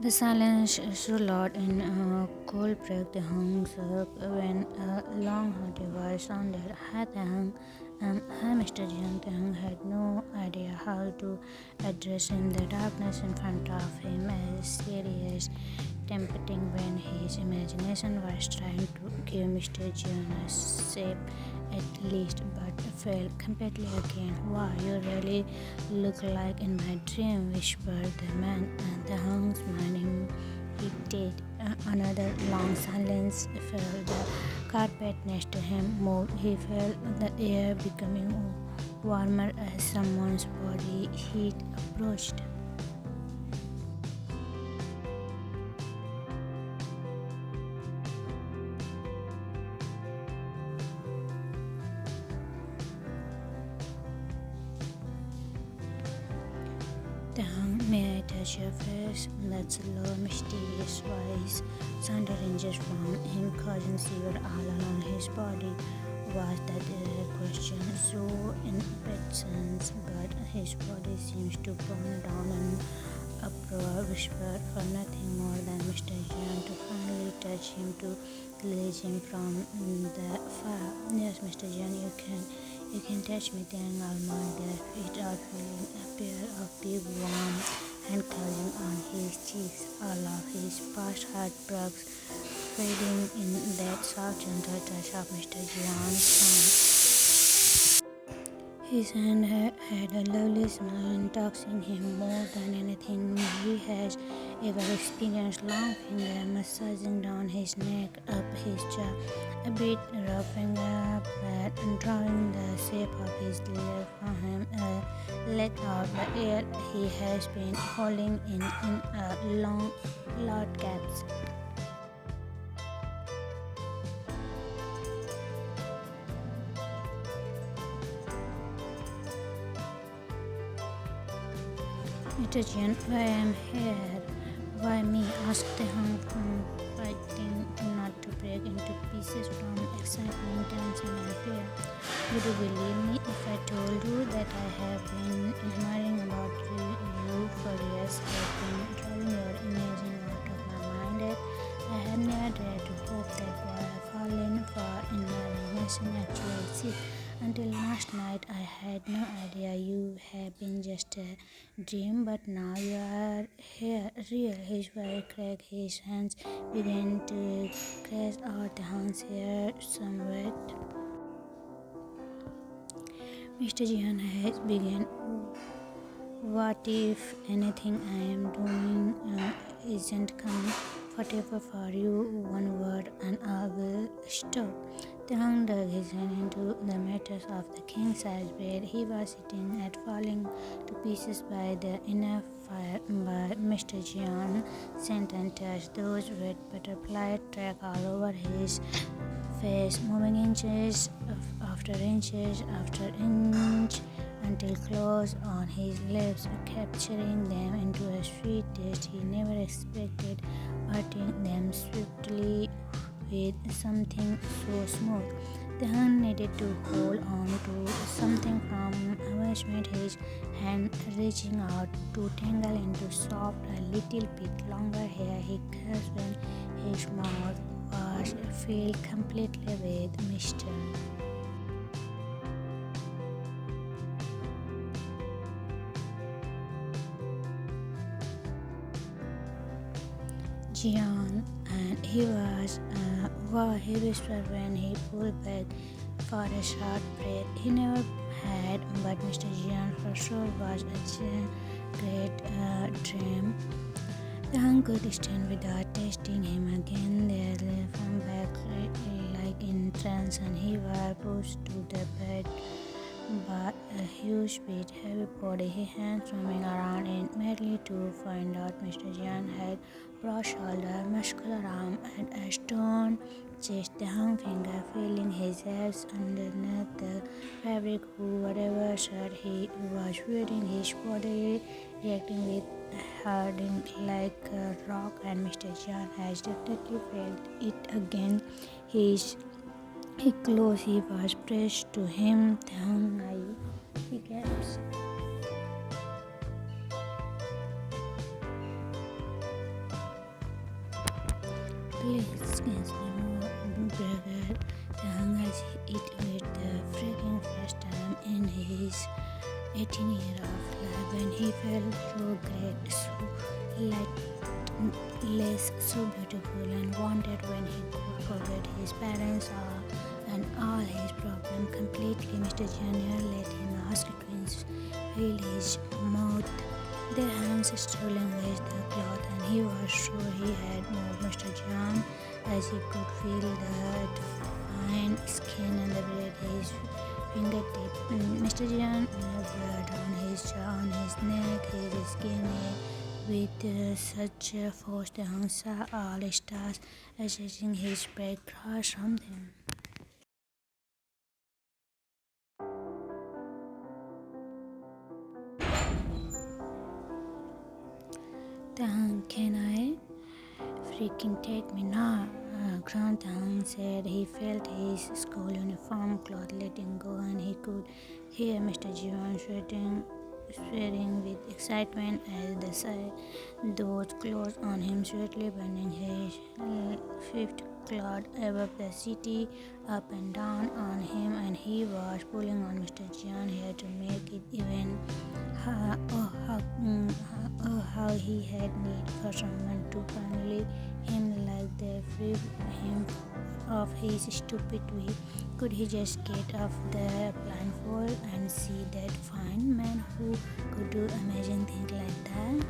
The silence so loud in cold break the Hung's when a long hearty voice sounded. Hi Hung, hi Mr. Jian. Hung had no idea how to address him. The darkness in front of him as serious, tempting when his imagination was trying to give Mr. Jian a shape at least, but failed completely again. Wow, you really look like in my dream, whispered the man, and the Hung smiling. He did. Another long silence fell. The carpet next to him moved. He felt the air becoming warmer as someone's body heat approached. May I touch your face? That slow, mysterious voice sounded in just from him, causing shiver all along his body. Was that a question so impatient, but his body seems to burn down and uproar whispered for nothing more than Mr. John to finally touch him to release him from the fire. Yes, Mr. John, you can touch me, then I'll mark their feet out, feeling a pair of big warm hand closing on his cheeks, all of his past heartbreaks fading in that soft gentle touch of Mr. John's hand. His hand had a lovely smell, intoxicating him more than anything he has ever experienced. Long finger massaging down his neck, up his jaw, a bit rough finger pad, drawing the shape of his leg from him, let out the air he has been holding in a long, loud gaps. Detergent, why am here? Why me? Asked the Hung from fighting not to break into pieces from excitement, tension, and fear. Would you believe me if I told you that I have been admiring about you for years? I have been drawing your imaging out of my mind. That I have never dared to hope that what I have fallen for in my imagination actually exists. Until last night, I had no idea you have been just a dream, but now you are here, real. His voice cracked, his hands began to crash out the Han's hair somewhat. Mr. Jihan has begun. What if anything I am doing isn't comfortable for you? One word and I will stop. The Hung dug his hand into the mattress of the king-size bed. He was sitting at falling to pieces by the inner fire, but Mr. Jian sent and touched those red butterfly track all over his face, moving inches after inches after inch until close on his lips, capturing them into a sweet taste he never expected, parting them swiftly with something so smooth. The Hun needed to hold on to something from amazement, his hand reaching out to tangle into soft, a little bit longer hair he cursed when his mouth was filled completely with mist. Jian, and he was wow, he whispered when he pulled back for a short breath. He never had, but Mr. Jian for sure was a great dream. The Hung could stand without tasting him again. They left him back like in trance, and he was pushed to the bed by a huge, big, heavy body. His hands roaming around it, merely to find out Mr. Jian had broad shoulder, muscular arm, and a stone chest. The Hung finger feeling his abs underneath the fabric of whatever shirt he was wearing. His body reacting with hardening like a rock, and Mr. Jian has definitely felt it again. His he close he was pressed to him. The Hung he gasped. Please cancel more burger. Taehoon has it with the freaking first time in his 18 year of life when he felt so great, so lightless, so beautiful and wanted when he could forget his parents and all his problems completely. Mr. Junior let him ask twins feel his mouth, their hands struggling with the cloth, and he was sure he had moved Mr. John as he could feel the fine skin and the blood his fingertip. Mr. John blood on his jaw, on his neck, his skin with such force the saw all stars assuaging his back across from them. Can I freaking take me now? Grant said he felt his school uniform cloth letting go and he could hear Mr. Jimin swearing with excitement as the doors closed on him, sweetly burning his fifth cloud above the city, up and down on him, and he was pulling on Mr. Jian here to make it even. How he had need for someone to finally him like they free him of his stupid wig. Could he just get off the blindfold and see that fine man who could do amazing things like that?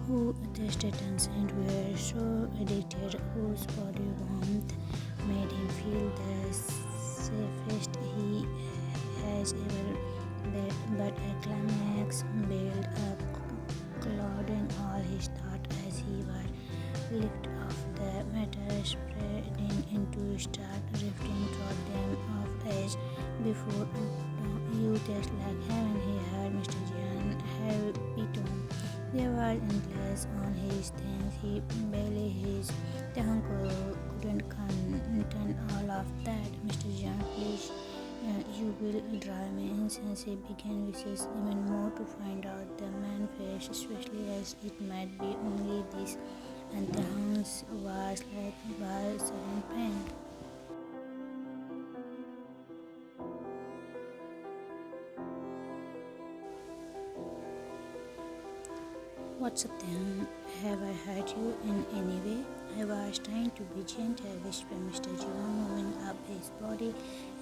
Who tasted and were so addicted, whose body warmth made him feel the safest he has ever been, but a climax built up, clouding all his thought as he was lifted off the matter, spreading into start drifting toward them off edge before you taste like heaven. He heard Mr. Jian have beaten. There was endless on his things. He barely his tongue couldn't contain all of that. Mr. Jian, please, you will drive me insane. He began wishes even more to find out the man's face, especially as it might be only this, and the house was like by sudden pain. What's up then? Have I hurt you in any way? I was trying to be gentle, whispered Mr. John, moving up his body,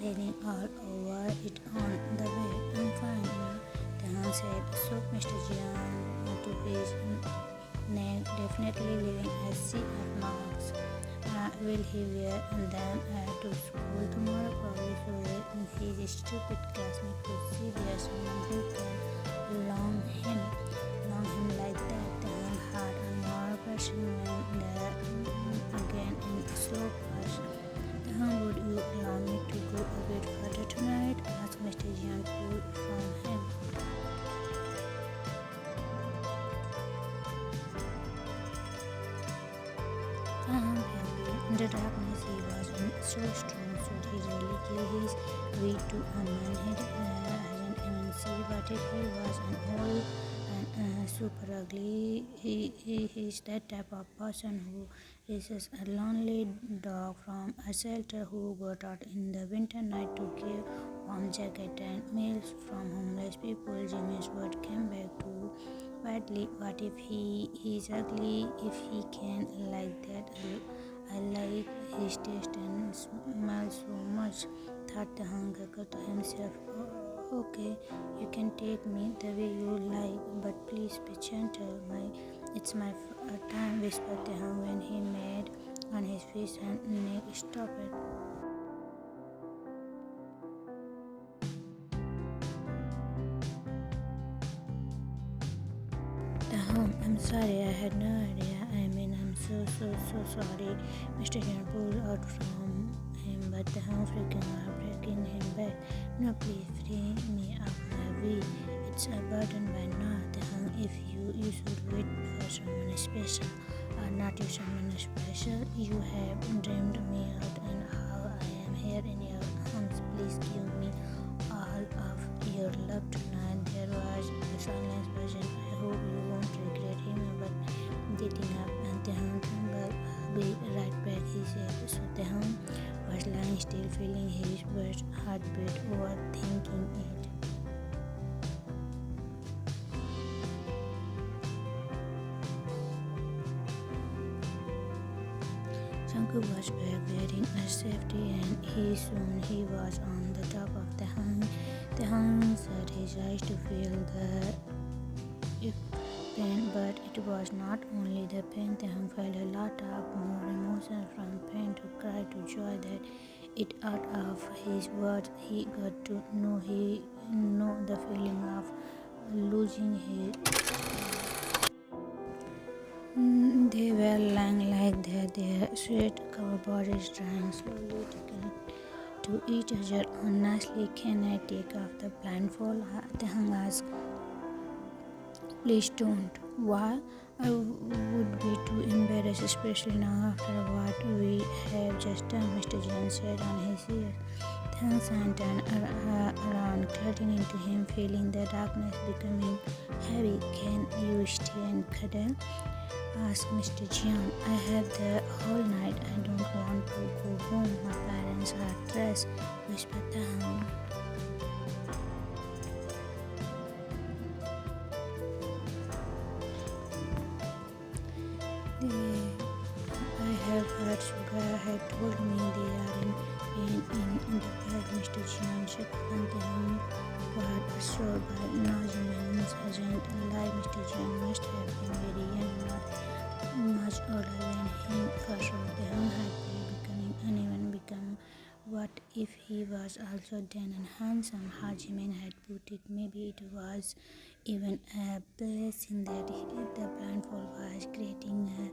leaning all over it on the bed. I'm fine now, Dan said, so Mr. John to his neck, definitely leaving a sea of marks. Will he wear them to school tomorrow? Probably so that his stupid classmate could see there's someone who can long him like that. Then hard and more person when again in slow push. Would you allow me to go a bit further tonight? Asked Mr. Jungkook from him. In the darkness he was so strong, so he really gave his weight to a man he hadn't even seen, but if he was an old and super ugly, he's that type of person who raises a lonely dog from a shelter, who got out in the winter night to give warm jacket and meals from homeless people. Jimmy's word came back to badly. What if he is ugly? If he can like that, I like his taste and smell so much, thought the hunger cut himself. Okay, you can take me the way you like, but please be gentle. It's my time, whispered the hung when he made on his face and neck. Stop it. I'm sorry, I had no idea. I'm so sorry. Mr. Jan pulled out from him, but the hum freaking out, breaking him back. No, please free me of my way. It's a burden by now. The hum, if you should wait for someone special, or not you someone special. You have dreamed me out, and how I am here in your arms. Please give me all of your love tonight. There was a silence version. I hope you won't regret him but getting up and Taehoon came back. I'll be right back, he said. So Taehoon was lying still, feeling his worst heartbeat, overthinking it. Jungkook was back wearing a safety and he was on the top of Taehoon. Taehoon set his eyes to feel the pain, but it was not only the pain. Taehoon felt a lot of more emotion, from pain to cry to joy, that it out of his words. He got to know the feeling of losing his. They were lying like that, their sweat-covered bodies drying slowly to connect to each other. Honestly, can I take off the blindfold? Taehoon asked. Please don't. Why? I would be too embarrassed, especially now after what we have just done, Mr. Jimin said on his ear. Taehoon turned around, clutching into him, feeling the darkness becoming heavy. Can you stay and cuddle? Asked Mr. Jian. I have the whole night. I don't want to go home. My parents are stressed, whispered Taehoon. I have heard Suga had told me they are in pain in the back. Mr. Jian shook Taehoon was assured by now Jimin's agent alive. Mr. Jian must have been very young, not much older than him. First of Taehoon had becoming uneven. What if he was also then and handsome? How Jimin had put it. Maybe it was even a blessing that the blindfold was creating a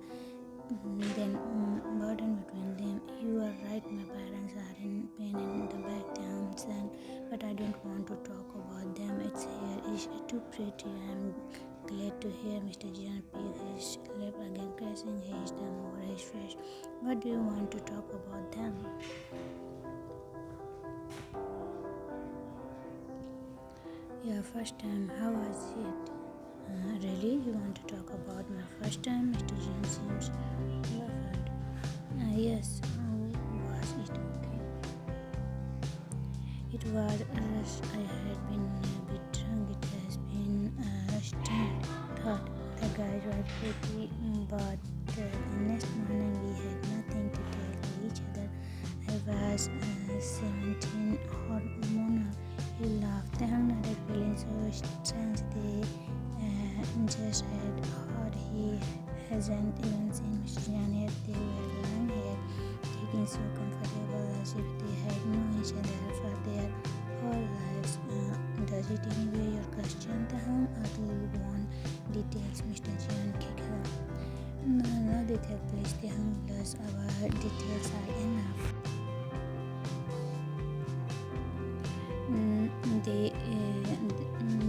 burden between them. You are right, my parents are in pain in the back, Taehoon said, but I don't want to talk about them. It's here is too pretty. I'm glad to hear. Mr. Jian peeled his lip again, pressing his thumb over his face. What do you want to talk about them? Your first time, how was it? Really? You want to talk about my first time? Mr. Jian seems ruffled. Yes. Was it okay? It was as I had been a bit drunk. It has been a strange thought. The guys were pretty, but the next morning we had nothing to tell each other. I was 17, hormonal. He laughed. Taehoon nodded, feeling so strange. They just had heard he hasn't even seen Mr. Jian yet. They were lying here, taking so comfortable as if they had known each other for their whole lives. Does it anyway your question, Taehoon? Or do you want details, Mr. Jian giggled. No detail, please, Taehoon. Plus our details are enough.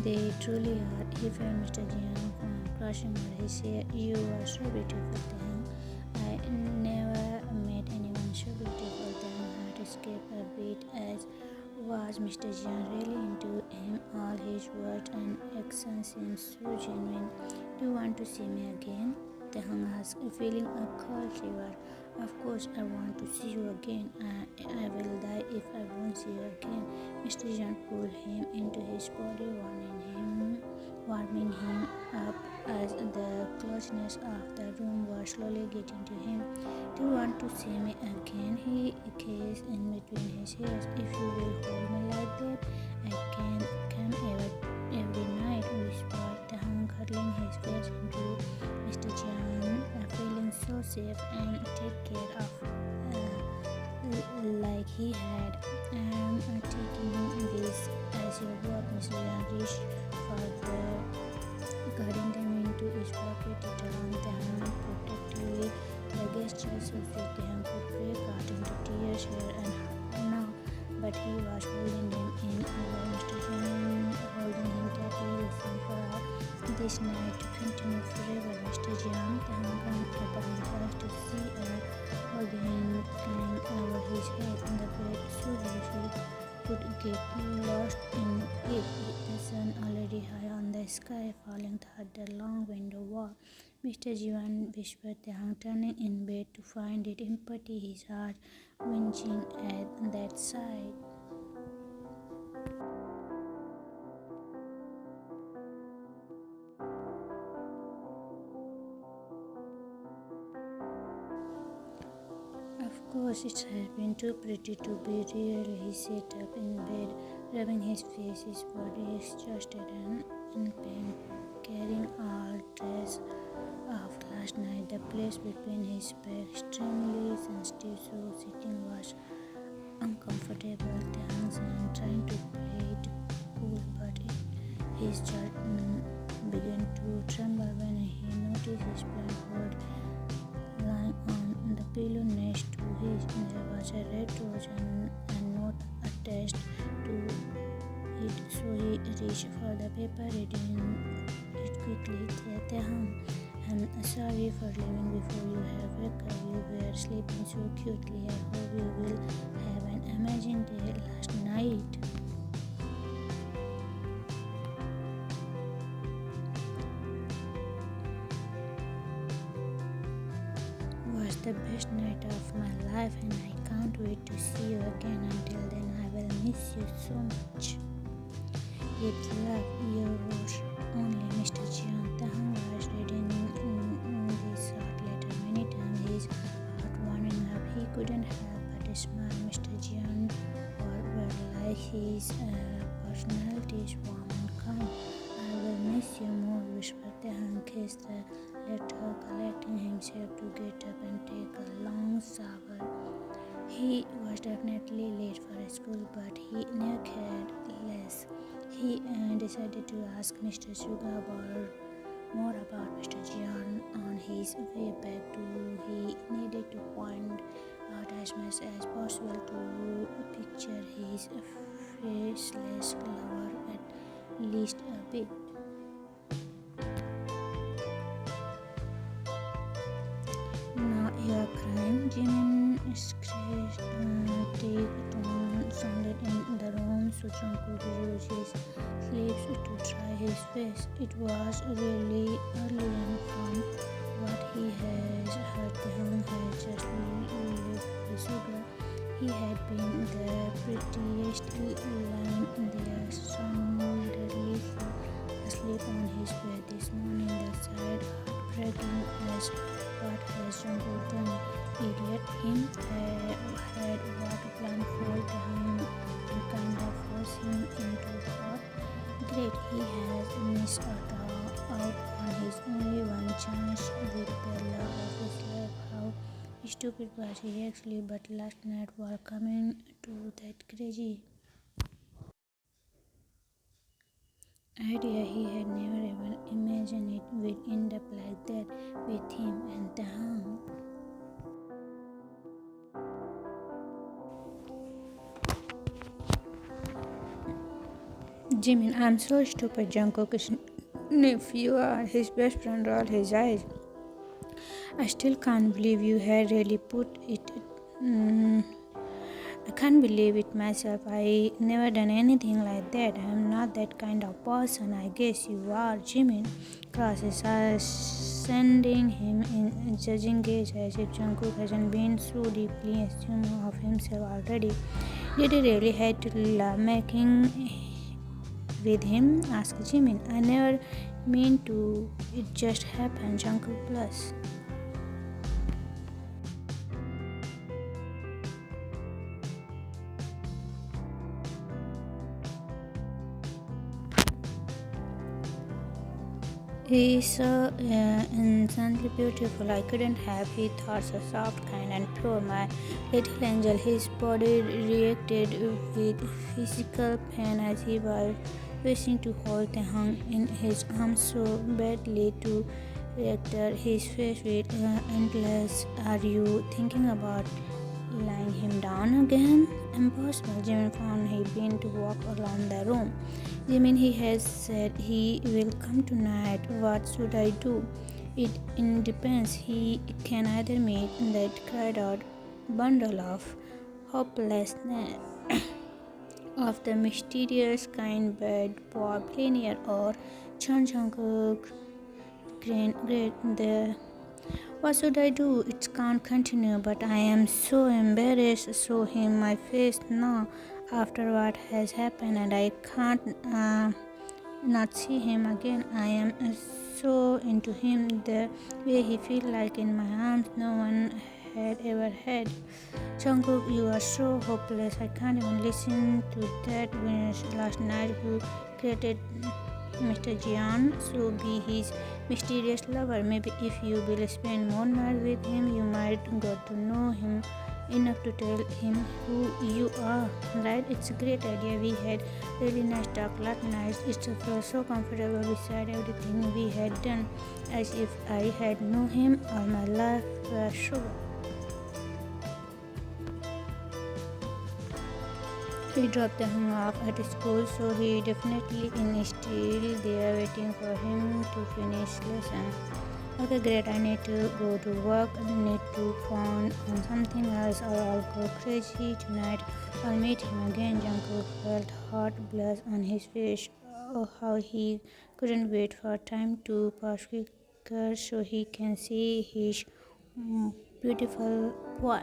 They truly are. He felt Mr. Jian crushing over his hair. You are so beautiful, Taehoon. I never met anyone so beautiful. Taehoon had to escape a bit, as was Mr. Jian really into him. All his words and actions seemed so genuine. Do you want to see me again? Taehoon asked, feeling a cold shiver. Of course, I want to see you again. I will die if I won't see you again. Mr. Jian pulled him into his body, warming him up as the closeness of the room was slowly getting to him. Do you want to see me again? He gazed in between his ears. If you will hold me like that, I can come every night, whispered Taehoon, cuddling his face into Mr. Jian, feeling so safe and take care of like he had. I'm taking this as your word. Mr. Jian reached for guarding them into his pocket. It turned Taehoon protectively. The gesture so sweet, Taehoon could break out into tears here and now, but he was holding them in over Mr. Jian, holding him tightly, listening for this night to continue forever. Mr. Jian, Taehoon opened his eyes to see a holding hanging over his head in the bed, so he could get lost in it. the sky falling through the long window wall. Mr. Jivan whispered Taekook, turning in bed to find it empty, his heart wrenching at that sight. Of course, it has been too pretty to be real. He sat up in bed, rubbing his face, his body exhausted and in pain, carrying all trace of last night. The place between his back extremely sensitive, so sitting was uncomfortable. Thanks and trying to play it cool, but his heart began to tremble when he noticed his blind cord lying on the pillow next to his. There was a red rose and a note attached to it, so he reached for the paper, reading it quickly. I'm sorry for leaving before you have woke up. You were sleeping so cutely. I hope you will have an amazing day last night. Was the best night of my life, and I can't wait to see you again. Until then, I will miss you so much. With love, yours only, Mr. Jian. Taekook was reading this short letter many times, his heart warming up. He couldn't help but smile. Mr. Jian were like his personality is warm and kind. I will miss you more, whispered Taekook, kissed the letter, collecting himself to get up and take a long shower. He was definitely late for school, but he never cared less. He decided to ask Mr. Suga more about Mr. Jian on his way back too. He needed to point out as much as possible to picture his faceless lover at least a bit. Now you are crying, Jimin screeched. Take tone sounded in the room, so Jungkook used his sleeves to dry his face. It was really early, and from what he has heard, Taekook had just left the sugar. He had been the prettiest, lying there soundly asleep on his bed this morning. The sight heartbreaking as what has Jungkook done. Idiot him had what plan for him to kind of force him into thought. Great, he has missed out on his only one chance with the love of his life. How stupid was he actually, but last night was coming to that crazy idea. He had never even imagined it would end up like that with him and Taekook. Jimin, I'm so stupid. Jungkook's nephew, his best friend, rolled his eyes. I still can't believe you had really put it. I can't believe it myself. I never done anything like that. I'm not that kind of person. I guess you are. Jimin crosses are sending him in judging gaze as if Jungkook hasn't been so deeply assumed of himself already. Did he really hate to love making with him? Asked Jimin. I never mean to. It just happened. Jungkook plus. He's so insanely beautiful. I couldn't have. He thought so soft, kind, and pure. My little angel. His body reacted with physical pain as he was wishing to hold Taekook in his arms so badly to reacted his face with endless. Are you thinking about lying him down again? Impossible. Jimin found he been to walk around the room. Jimin, he has said he will come tonight. What should I do? It depends. He can either meet that cried out bundle of hopelessness of the mysterious kind bad boy billionaire or Jungkook, great there. What should I do? It can't continue, but I am so embarrassed. Show him my face now after what has happened, and I can't not see him again. I am so into him. The way he feels like in my arms, no one had ever had. Jungkook, you are so hopeless. I can't even listen to that winners last night who created Mr. Jian to be his mysterious lover. Maybe if you will spend more nights with him, you might get to know him enough to tell him who you are. Right? It's a great idea. We had really nice talk last night. It felt so comfortable beside everything we had done, as if I had known him all my life. For sure. We dropped him off at school, so he definitely is still there waiting for him to finish lesson. Okay, great. I need to go to work. I need to find on something else, or I'll go crazy tonight. I'll meet him again. Jungkook felt hot blush on his face. Oh, how he couldn't wait for time to pass quicker so he can see his beautiful boy.